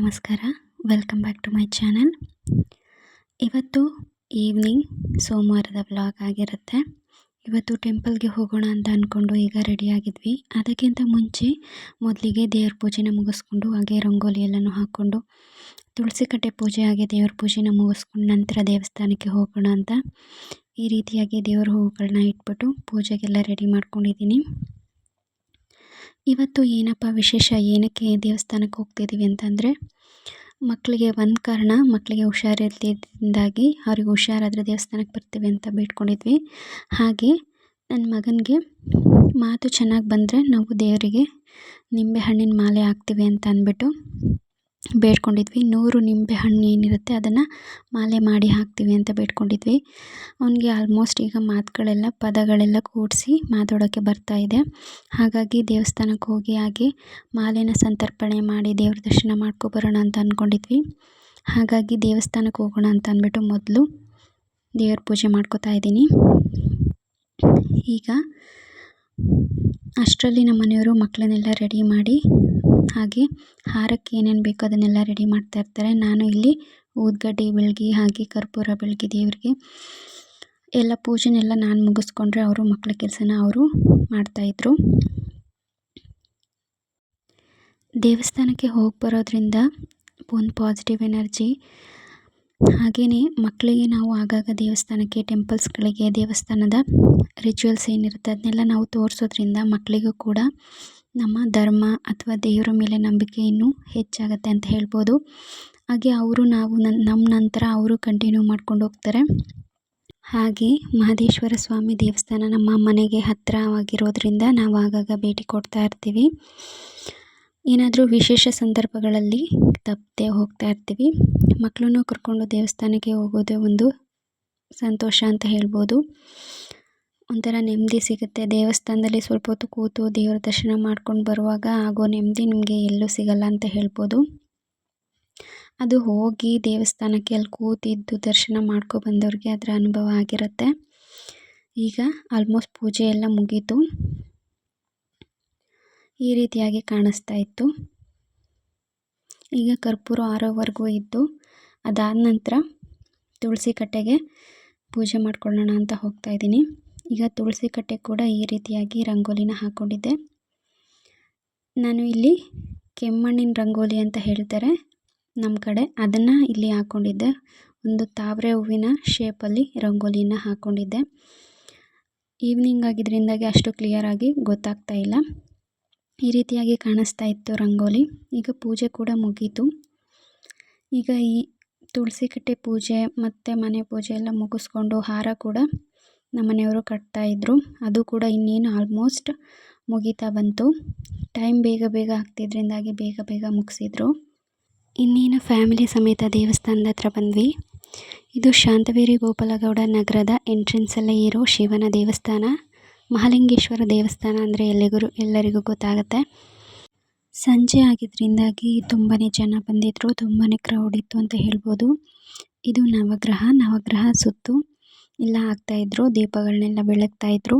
ನಮಸ್ಕಾರ. Welcome back to my channel. ಇವತ್ತು evening ಸೋಮವಾರದ ವ್ಲಾಗ್ ಆಗಿರುತ್ತೆ. ಇವತ್ತು ಟೆಂಪಲ್ಗೆ ಹೋಗೋಣ ಅಂತ ಅಂದ್ಕೊಂಡು ಈಗ ರೆಡಿಯಾಗಿದ್ವಿ. ಅದಕ್ಕಿಂತ ಮುಂಚೆ ಮೊದಲಿಗೆ ದೇವ್ರ ಪೂಜೆನ ಮುಗಿಸ್ಕೊಂಡು ಹಾಗೆ ರಂಗೋಲಿ ಎಲ್ಲನೂ ಹಾಕ್ಕೊಂಡು ತುಳಸಿ ಕಟ್ಟೆ ಪೂಜೆ ಹಾಗೆ ದೇವ್ರ ಪೂಜೆನ ಮುಗಿಸ್ಕೊಂಡು ನಂತರ ದೇವಸ್ಥಾನಕ್ಕೆ ಹೋಗೋಣ ಅಂತ ಈ ರೀತಿಯಾಗಿ ದೇವ್ರ ಹೂವುಗಳನ್ನ ಇಟ್ಬಿಟ್ಟು ಪೂಜೆಗೆಲ್ಲ ರೆಡಿ ಮಾಡ್ಕೊಂಡಿದ್ದೀನಿ. ಇವತ್ತು ಏನಪ್ಪ ವಿಶೇಷ, ಏನಕ್ಕೆ ದೇವಸ್ಥಾನಕ್ಕೆ ಹೋಗ್ತಿದ್ದೀವಿ ಅಂತಂದರೆ ಮಕ್ಕಳಿಗೆ ಒಂದು ಕಾರಣ, ಮಕ್ಕಳಿಗೆ ಹುಷಾರಿಲ್ಲದಿಂದಾಗಿ ಅವ್ರಿಗೆ ಹುಷಾರಾದರೆ ದೇವಸ್ಥಾನಕ್ಕೆ ಬರ್ತೀವಿ ಅಂತ ಬೇಡ್ಕೊಂಡಿದ್ವಿ. ಹಾಗೆ ನನ್ನ ಮಗನಿಗೆ ಮಾತು ಚೆನ್ನಾಗಿ ಬಂದರೆ ನಾವು ದೇವರಿಗೆ ನಿಂಬೆಹಣ್ಣಿನ ಮಾಲೆ ಹಾಕ್ತೀವಿ ಅಂತ ಅಂದ್ಬಿಟ್ಟು ಬೇಡ್ಕೊಂಡಿದ್ವಿ. 100 ನಿಂಬೆಹಣ್ಣು ಏನಿರುತ್ತೆ ಅದನ್ನು ಮಾಲೆ ಮಾಡಿ ಹಾಕ್ತೀವಿ ಅಂತ ಬೇಡ್ಕೊಂಡಿದ್ವಿ. ಅವನಿಗೆ ಆಲ್ಮೋಸ್ಟ್ ಈಗ ಮಾತುಗಳೆಲ್ಲ ಪದಗಳೆಲ್ಲ ಕೂಡಿಸಿ ಮಾತಾಡೋಕ್ಕೆ ಬರ್ತಾ ಇದೆ. ಹಾಗಾಗಿ ದೇವಸ್ಥಾನಕ್ಕೆ ಹೋಗಿ ಹಾಗೆ ಮಾಲೆನ ಸಂತರ್ಪಣೆ ಮಾಡಿ ದೇವ್ರ ದರ್ಶನ ಮಾಡ್ಕೊಬರೋಣ ಅಂತ ಅಂದ್ಕೊಂಡಿದ್ವಿ. ಹಾಗಾಗಿ ದೇವಸ್ಥಾನಕ್ಕೆ ಹೋಗೋಣ ಅಂತ ಅಂದ್ಬಿಟ್ಟು ಮೊದಲು ದೇವ್ರ ಪೂಜೆ ಮಾಡ್ಕೋತಾ ಇದ್ದೀನಿ. ಈಗ ಅಷ್ಟರಲ್ಲಿ ನಮ್ಮ ಮನೆಯವರು ಮಕ್ಕಳನ್ನೆಲ್ಲ ರೆಡಿ ಮಾಡಿ ಹಾಗೆ ಹಾರಕ್ಕೆ ಏನೇನು ಬೇಕೋ ಅದನ್ನೆಲ್ಲ ರೆಡಿ ಮಾಡ್ತಾ ಇರ್ತಾರೆ. ನಾನು ಇಲ್ಲಿ ಊದ್ಗಡ್ಡೆ ಬೆಳಗಿ ಹಾಗೆ ಕರ್ಪೂರ ಬೆಳಗಿ ದೇವರಿಗೆ ಎಲ್ಲ ಪೂಜೆನೆಲ್ಲ ನಾನು ಮುಗಿಸ್ಕೊಂಡ್ರೆ ಅವರು ಮಕ್ಕಳ ಕೆಲಸನ ಅವರು ಮಾಡ್ತಾಯಿದ್ರು. ದೇವಸ್ಥಾನಕ್ಕೆ ಹೋಗಿ ಬರೋದ್ರಿಂದ ಒಂದು ಪಾಸಿಟಿವ್ ಎನರ್ಜಿ, ಹಾಗೆಯೇ ಮಕ್ಕಳಿಗೆ ನಾವು ಆಗಾಗ ದೇವಸ್ಥಾನಕ್ಕೆ ಟೆಂಪಲ್ಸ್ಗಳಿಗೆ ದೇವಸ್ಥಾನದ ರಿಚುವಲ್ಸ್ ಏನಿರುತ್ತೆ ಅದನ್ನೆಲ್ಲ ನಾವು ತೋರಿಸೋದ್ರಿಂದ ಮಕ್ಕಳಿಗೂ ಕೂಡ ನಮ್ಮ ಧರ್ಮ ಅಥವಾ ದೇವರ ಮೇಲೆ ನಂಬಿಕೆ ಇನ್ನೂ ಹೆಚ್ಚಾಗತ್ತೆ ಅಂತ ಹೇಳ್ಬೋದು. ಹಾಗೆ ಅವರು ನಾವು ನಮ್ಮ ನಂತರ ಅವರು ಕಂಟಿನ್ಯೂ ಮಾಡ್ಕೊಂಡು ಹೋಗ್ತಾರೆ. ಹಾಗೆ ಮಹದೇಶ್ವರ ಸ್ವಾಮಿ ದೇವಸ್ಥಾನ ನಮ್ಮ ಮನೆಗೆ ಹತ್ತಿರವಾಗಿರೋದ್ರಿಂದ ನಾವು ಆಗಾಗ ಭೇಟಿ ಕೊಡ್ತಾ ಇರ್ತೀವಿ. ಏನಾದರೂ ವಿಶೇಷ ಸಂದರ್ಭಗಳಲ್ಲಿ ತಪ್ಪದೆ ಹೋಗ್ತಾ ಇರ್ತೀವಿ. ಮಕ್ಕಳನ್ನು ಕರ್ಕೊಂಡು ದೇವಸ್ಥಾನಕ್ಕೆ ಹೋಗೋದೇ ಒಂದು ಸಂತೋಷ ಅಂತ ಹೇಳ್ಬೋದು. ಒಂಥರ ನೆಮ್ಮದಿ ಸಿಗುತ್ತೆ. ದೇವಸ್ಥಾನದಲ್ಲಿ ಸ್ವಲ್ಪ ಹೊತ್ತು ಕೂತು ದೇವರ ದರ್ಶನ ಮಾಡ್ಕೊಂಡು ಬರುವಾಗ ಆಗೋ ನೆಮ್ಮದಿ ನಿಮಗೆ ಎಲ್ಲೂ ಸಿಗಲ್ಲ ಅಂತ ಹೇಳ್ಬೋದು. ಅದು ಹೋಗಿ ದೇವಸ್ಥಾನಕ್ಕೆ ಅಲ್ಲಿ ಕೂತಿದ್ದು ದರ್ಶನ ಬಂದವ್ರಿಗೆ ಅದರ ಅನುಭವ ಆಗಿರುತ್ತೆ. ಈಗ ಆಲ್ಮೋಸ್ಟ್ ಪೂಜೆ ಎಲ್ಲ ಮುಗೀತು. ಈ ರೀತಿಯಾಗಿ ಕಾಣಿಸ್ತಾ ಇತ್ತು. ಈಗ ಕರ್ಪೂರ ಆರೋವರೆಗೂ ಇದ್ದು ಅದಾದ ನಂತರ ತುಳಸಿ ಕಟ್ಟೆಗೆ ಪೂಜೆ ಮಾಡ್ಕೊಳ್ಳೋಣ ಅಂತ ಹೋಗ್ತಾ ಇದ್ದೀನಿ. ಈಗ ತುಳಸಿ ಕಟ್ಟೆ ಕೂಡ ಈ ರೀತಿಯಾಗಿ ರಂಗೋಲಿನ ಹಾಕ್ಕೊಂಡಿದ್ದೆ. ನಾನು ಇಲ್ಲಿ ಕೆಮ್ಮಣ್ಣಿನ ರಂಗೋಲಿ ಅಂತ ಹೇಳ್ತಾರೆ ನಮ್ಮ ಕಡೆ, ಅದನ್ನು ಇಲ್ಲಿ ಹಾಕ್ಕೊಂಡಿದ್ದೆ. ಒಂದು ತಾವರೆ ಹೂವಿನ ಶೇಪಲ್ಲಿ ರಂಗೋಲಿನ ಹಾಕ್ಕೊಂಡಿದ್ದೆ. ಈವ್ನಿಂಗ್ ಆಗಿದ್ದರಿಂದಾಗಿ ಅಷ್ಟು ಕ್ಲಿಯರಾಗಿ ಗೊತ್ತಾಗ್ತಾ ಇಲ್ಲ. ಈ ರೀತಿಯಾಗಿ ಕಾಣಿಸ್ತಾ ಇತ್ತು ರಂಗೋಲಿ. ಈಗ ಪೂಜೆ ಕೂಡ ಮುಗೀತು. ಈಗ ಈ ತುಳಸಿ ಕಟ್ಟೆ ಪೂಜೆ ಮತ್ತು ಮನೆ ಪೂಜೆ ಎಲ್ಲ ಮುಗಿಸ್ಕೊಂಡು ಹಾರ ಕೂಡ ನಮ್ಮ ಮನೆಯವರು ಕಟ್ತಾಯಿದ್ರು. ಅದು ಕೂಡ ಇನ್ನೇನು ಆಲ್ಮೋಸ್ಟ್ ಮುಗೀತಾ ಬಂತು. ಟೈಮ್ ಬೇಗ ಆಗ್ತಿದ್ರಿಂದಾಗಿ ಬೇಗ ಮುಗಿಸಿದ್ರು. ಇನ್ನೇನು ಫ್ಯಾಮಿಲಿ ಸಮೇತ ದೇವಸ್ಥಾನದ ಹತ್ರ ಬಂದ್ವಿ. ಇದು ಶಾಂತವೇರಿ ಗೋಪಾಲಗೌಡ ನಗರದ ಎಂಟ್ರೆನ್ಸಲ್ಲೇ ಇರೋ ಶಿವನ ದೇವಸ್ಥಾನ. ಮಹಾಲಿಂಗೇಶ್ವರ ದೇವಸ್ಥಾನ ಅಂದರೆ ಎಲ್ಲರಿಗೂ ಗೊತ್ತಾಗುತ್ತೆ. ಸಂಜೆ ಆಗಿದ್ದರಿಂದಾಗಿ ತುಂಬಾ ಜನ ಬಂದಿದ್ದರು, ತುಂಬಾ ಕ್ರೌಡ್ ಇತ್ತು ಅಂತ ಹೇಳ್ಬೋದು. ಇದು ನವಗ್ರಹ ಸುತ್ತು ಎಲ್ಲ ಹಾಕ್ತಾಯಿದ್ರು, ದೀಪಗಳನ್ನೆಲ್ಲ ಬೆಳಗ್ತಾಯಿದ್ರು.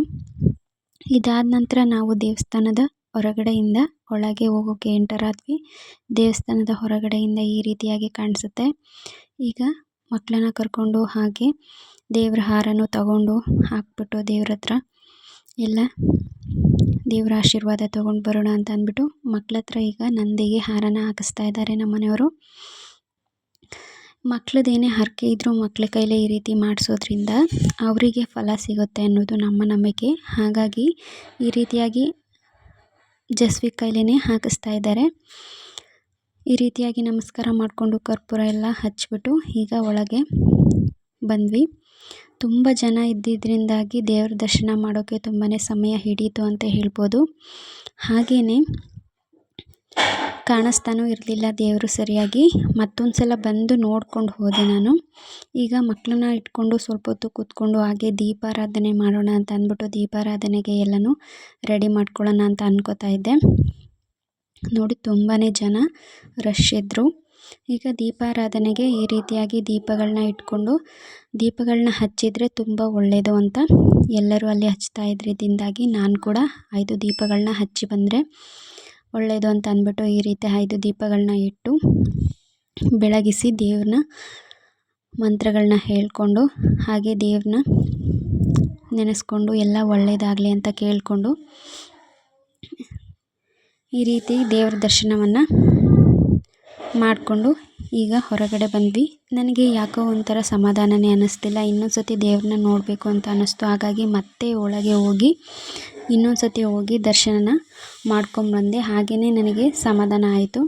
ಇದಾದ ನಂತರ ನಾವು ದೇವಸ್ಥಾನದ ಹೊರಗಡೆಯಿಂದ ಒಳಗೆ ಹೋಗೋಕ್ಕೆ ಎಂಟರ್ ಆದ್ವಿ. ದೇವಸ್ಥಾನದ ಹೊರಗಡೆಯಿಂದ ಈ ರೀತಿಯಾಗಿ ಕಾಣಿಸುತ್ತೆ. ಈಗ ಮಕ್ಕಳನ್ನ ಕರ್ಕೊಂಡು ಹಾಗೆ ದೇವ್ರ ಹಾರನೂ ತಗೊಂಡು ಹಾಕ್ಬಿಟ್ಟು ದೇವ್ರ ಹತ್ರ ಎಲ್ಲ ದೇವರ ಆಶೀರ್ವಾದ ತೊಗೊಂಡು ಬರೋಣ ಅಂತ ಅಂದ್ಬಿಟ್ಟು ಮಕ್ಕಳ ಹತ್ರ ಈಗ ನಂದಿಗೆ ಹಾರನ ಹಾಕಿಸ್ತಾ ಇದ್ದಾರೆ ನಮ್ಮ ಮನೆಯವರು. ಮಕ್ಕಳದೇನೇ ಹರಕೆ ಇದ್ದರೂ ಮಕ್ಕಳ ಕೈಲೇ ಈ ರೀತಿ ಮಾಡಿಸೋದ್ರಿಂದ ಅವರಿಗೆ ಫಲ ಸಿಗುತ್ತೆ ಅನ್ನೋದು ನಮ್ಮ ನಂಬಿಕೆ. ಹಾಗಾಗಿ ಈ ರೀತಿಯಾಗಿ ಜಸ್ವಿ ಕೈಲೇ ಹಾಕಿಸ್ತಾ ಇದ್ದಾರೆ. ಈ ರೀತಿಯಾಗಿ ನಮಸ್ಕಾರ ಮಾಡಿಕೊಂಡು ಕರ್ಪೂರ ಎಲ್ಲ ಹಚ್ಬಿಟ್ಟು ಈಗ ಒಳಗೆ ಬಂದ್ವಿ. ತುಂಬ ಜನ ಇದ್ದಿದ್ದರಿಂದಾಗಿ ದೇವ್ರ ದರ್ಶನ ಮಾಡೋಕ್ಕೆ ತುಂಬಾ ಸಮಯ ಹಿಡೀತು ಅಂತ ಹೇಳ್ಬೋದು. ಹಾಗೆಯೇ ಕಾಣಿಸ್ತಾನೂ ಇರಲಿಲ್ಲ ದೇವರು ಸರಿಯಾಗಿ. ಮತ್ತೊಂದು ಸಲ ಬಂದು ನೋಡ್ಕೊಂಡು ಹೋದೆ ನಾನು. ಈಗ ಮಕ್ಕಳನ್ನ ಇಟ್ಕೊಂಡು ಸ್ವಲ್ಪ ಹೊತ್ತು ಕೂತ್ಕೊಂಡು ಹಾಗೆ ದೀಪಾರಾಧನೆ ಮಾಡೋಣ ಅಂತ ಅಂದ್ಬಿಟ್ಟು ದೀಪಾರಾಧನೆಗೆ ಎಲ್ಲನೂ ರೆಡಿ ಮಾಡ್ಕೊಳ್ಳೋಣ ಅಂತ ಅನ್ಕೋತಾ ಇದ್ದೆ. ನೋಡಿ ತುಂಬಾ ಜನ ರಶ್ ಇದ್ದರು. ಈಗ ದೀಪಾರಾಧನೆಗೆ ಈ ರೀತಿಯಾಗಿ ದೀಪಗಳನ್ನ ಇಟ್ಕೊಂಡು ದೀಪಗಳನ್ನ ಹಚ್ಚಿದರೆ ತುಂಬ ಒಳ್ಳೆಯದು ಅಂತ ಎಲ್ಲರೂ ಅಲ್ಲಿ ಹಚ್ತಾ ಇದ್ರಿಂದಾಗಿ ನಾನು ಕೂಡ 5 ದೀಪಗಳನ್ನ ಹಚ್ಚಿ ಬಂದರೆ ಒಳ್ಳೆಯದು ಅಂತ ಅಂದ್ಬಿಟ್ಟು ಈ ರೀತಿ 5 ದೀಪಗಳನ್ನ ಇಟ್ಟು ಬೆಳಗಿಸಿ ದೇವ್ರನ್ನ ಮಂತ್ರಗಳನ್ನ ಹೇಳ್ಕೊಂಡು ಹಾಗೆ ದೇವ್ರನ್ನ ನೆನೆಸ್ಕೊಂಡು ಎಲ್ಲ ಒಳ್ಳೆಯದಾಗಲಿ ಅಂತ ಕೇಳಿಕೊಂಡು ಈ ರೀತಿ ದೇವ್ರ ದರ್ಶನವನ್ನು ಮಾಡಿಕೊಂಡು ಈಗ ಹೊರಗಡೆ ಬಂದ್ವಿ. ನನಗೆ ಯಾಕೋ ಒಂಥರ ಸಮಾಧಾನನೇ ಅನ್ನಿಸ್ತಿಲ್ಲ. ಇನ್ನೊಂದು ಸತಿ ದೇವ್ರನ್ನ ನೋಡಬೇಕು ಅಂತ ಅನ್ನಿಸ್ತು. ಹಾಗಾಗಿ ಮತ್ತೆ ಒಳಗೆ ಹೋಗಿ ಇನ್ನೊಂದು ಸತಿ ಹೋಗಿ ದರ್ಶನ ಮಾಡ್ಕೊಂಬಂದೆ. ಹಾಗೆಯೇ ನನಗೆ ಸಮಾಧಾನ ಆಯಿತು.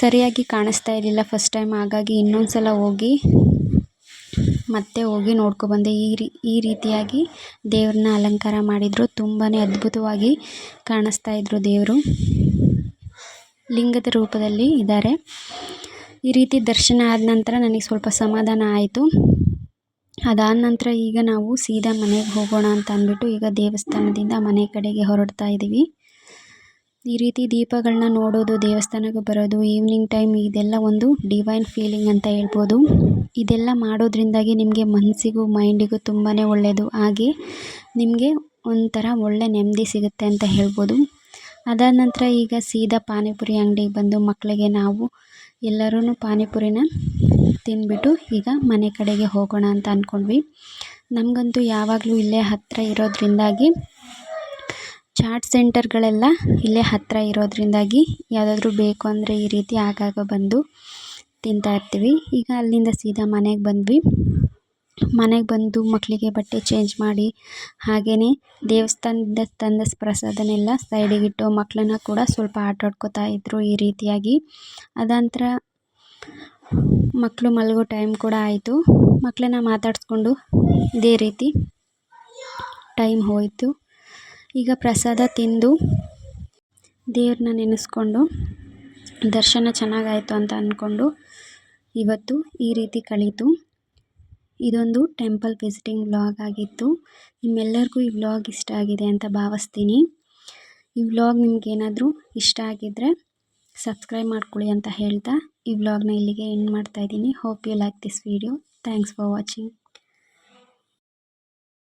ಸರಿಯಾಗಿ ಕಾಣಿಸ್ತಾ ಇರಲಿಲ್ಲ ಫಸ್ಟ್ ಟೈಮ್, ಹಾಗಾಗಿ ಇನ್ನೊಂದು ಸಲ ಹೋಗಿ ಮತ್ತೆ ಹೋಗಿ ನೋಡ್ಕೊಬಂದೆ. ಈ ರೀತಿಯಾಗಿ ದೇವ್ರನ್ನ ಅಲಂಕಾರ ಮಾಡಿದರು. ತುಂಬಾ ಅದ್ಭುತವಾಗಿ ಕಾಣಿಸ್ತಾ ಇದ್ದರು. ದೇವರು ಲಿಂಗದ ರೂಪದಲ್ಲಿ ಇದ್ದಾರೆ. ಈ ರೀತಿ ದರ್ಶನ ಆದ ನಂತರ ನನಗೆ ಸ್ವಲ್ಪ ಸಮಾಧಾನ ಆಯಿತು. ಅದಾದ ನಂತರ ಈಗ ನಾವು ಸೀದಾ ಮನೆಗೆ ಹೋಗೋಣ ಅಂತ ಅಂದ್ಬಿಟ್ಟು ಈಗ ದೇವಸ್ಥಾನದಿಂದ ಮನೆ ಕಡೆಗೆ ಹೊರಡ್ತಾ ಇದ್ದೀವಿ. ಈ ರೀತಿ ದೀಪಗಳನ್ನ ನೋಡೋದು, ದೇವಸ್ಥಾನಕ್ಕೆ ಬರೋದು, ಈವ್ನಿಂಗ್ ಟೈಮ್ ಇದೆಲ್ಲ ಒಂದು ಡಿವೈನ್ ಫೀಲಿಂಗ್ ಅಂತ ಹೇಳ್ಬೋದು. ಇದೆಲ್ಲ ಮಾಡೋದ್ರಿಂದಾಗಿ ನಿಮಗೆ ಮನಸ್ಸಿಗೂ ಮೈಂಡಿಗೂ ತುಂಬಾ ಒಳ್ಳೆಯದು. ಹಾಗೆ ನಿಮಗೆ ಒಂಥರ ಒಳ್ಳೆ ನೆಮ್ಮದಿ ಸಿಗುತ್ತೆ ಅಂತ ಹೇಳ್ಬೋದು. ಅದಾದ ನಂತರ ಈಗ ಸೀದಾ ಪಾನಿಪುರಿ ಅಂಗಡಿಗೆ ಬಂದು ಮಕ್ಕಳಿಗೆ ನಾವು ಎಲ್ಲರೂ ಪಾನಿಪುರಿನ ತಿಂದ್ಬಿಟ್ಟು ಈಗ ಮನೆ ಕಡೆಗೆ ಹೋಗೋಣ ಅಂತ ಅಂದ್ಕೊಂಡ್ವಿ. ನಮಗಂತೂ ಯಾವಾಗಲೂ ಇಲ್ಲೇ ಹತ್ತಿರ ಇರೋದ್ರಿಂದಾಗಿ ಚಾಟ್ ಸೆಂಟರ್ಗಳೆಲ್ಲ ಇಲ್ಲೇ ಹತ್ತಿರ ಇರೋದ್ರಿಂದಾಗಿ ಯಾವುದಾದ್ರೂ ಬೇಕು ಅಂದರೆ ಈ ರೀತಿ ಆಗಾಗ ಬಂದು ತಿಂತಾಯಿರ್ತೀವಿ. ಈಗ ಅಲ್ಲಿಂದ ಸೀದಾ ಮನೆಗೆ ಬಂದ್ವಿ. ಮನೆಗೆ ಬಂದು ಮಕ್ಕಳಿಗೆ ಬಟ್ಟೆ ಚೇಂಜ್ ಮಾಡಿ ಹಾಗೆಯೇ ದೇವಸ್ಥಾನದಿಂದ ತಂದ ಪ್ರಸಾದನೆಲ್ಲ ಸೈಡಿಗಿಟ್ಟು ಮಕ್ಕಳನ್ನ ಕೂಡ ಸ್ವಲ್ಪ ಆಟ ಆಡ್ಕೋತಾ ಇದ್ದರು ಈ ರೀತಿಯಾಗಿ. ಅದಂತರ ಮಕ್ಕಳು ಮಲಗೋ ಟೈಮ್ ಕೂಡ ಆಯಿತು. ಮಕ್ಕಳನ್ನ ಮಾತಾಡಿಸ್ಕೊಂಡು ಇದೇ ರೀತಿ ಟೈಮ್ ಹೋಯಿತು. ಈಗ ಪ್ರಸಾದ ತಿಂದು ದೇವ್ರನ್ನ ನೆನೆಸ್ಕೊಂಡು ದರ್ಶನ ಚೆನ್ನಾಗಾಯಿತು ಅಂತ ಅಂದ್ಕೊಂಡು ಇವತ್ತು ಈ ರೀತಿ ಕಳೀತು. ಇದೊಂದು ಟೆಂಪಲ್ ವಿಸಿಟಿಂಗ್ ವ್ಲಾಗ್ ಆಗಿತ್ತು. ನಿಮ್ಮೆಲ್ಲರಿಗೂ ಈ ವ್ಲಾಗ್ ಇಷ್ಟ ಆಗಿದೆ ಅಂತ ಭಾವಿಸ್ತೀನಿ. ಈ ವ್ಲಾಗ್ ನಿಮಗೇನಾದರೂ ಇಷ್ಟ ಆಗಿದ್ದರೆ ಸಬ್ಸ್ಕ್ರೈಬ್ ಮಾಡ್ಕೊಳ್ಳಿ ಅಂತ ಹೇಳ್ತಾ ಈ ವ್ಲಾಗ್ನ ಇಲ್ಲಿಗೆ ಎಂಡ್ ಮಾಡ್ತಾಯಿದ್ದೀನಿ. Hope you like this video. Thanks for watching.